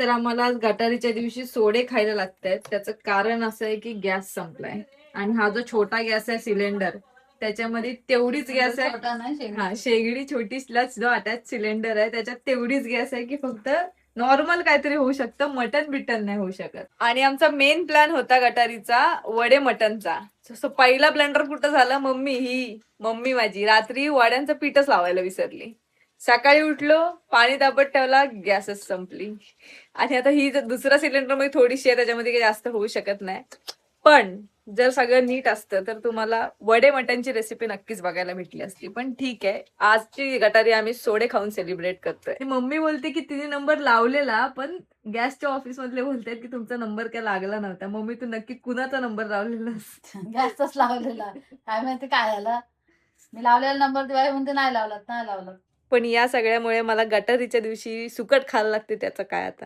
तर आम्हाला आज गटारीच्या दिवशी सोडे खायला लागतात. त्याचं कारण असं आहे की गॅस संपलाय आणि हा जो छोटा गॅस आहे सिलेंडर त्याच्यामध्ये तेवढीच गॅस आहे. छोटा नाही, शेगडी हा शेगडी छोटीलाच जो अटॅच सिलेंडर आहे त्याच्यात तेवढीच गॅस आहे की फक्त नॉर्मल काहीतरी होऊ शकतं, मटन बिटन नाही होऊ शकत. आणि आमचा मेन प्लॅन होता गटारीचा वडे मटनचा. पहिला ब्लेंडर कुठं झाला, मम्मी माझी रात्री वड्यांचं पीठच लावायला विसरली. सकाळी उठलो, पाणी तापत ठेवला, गॅसच संपली. आणि आता ही दुसरा सिलेंडर मध्ये थोडीशी आहे, त्याच्यामध्ये काही जास्त होऊ शकत नाही. पण जर सगळं नीट असतं तर तुम्हाला वडे मटनची रेसिपी नक्कीच बघायला भेटली असती. पण ठीक आहे, आजची गटारी आम्ही सोडे खाऊन सेलिब्रेट करतोय. मम्मी बोलते की तिने नंबर लावलेला, पण गॅसच्या ऑफिस मधले बोलतात की तुमचा नंबर काय लागला नव्हता. मम्मी तू नक्की कुणाचा नंबर लावलेला? गॅसच लावलेला. काय माहिती काय झालं, मी लावलेला नंबर दिवाळी म्हणते नाही लावलात. पण या सगळ्यामुळे मला गटारीच्या दिवशी सुकट खायला लागते, त्याचं काय आता.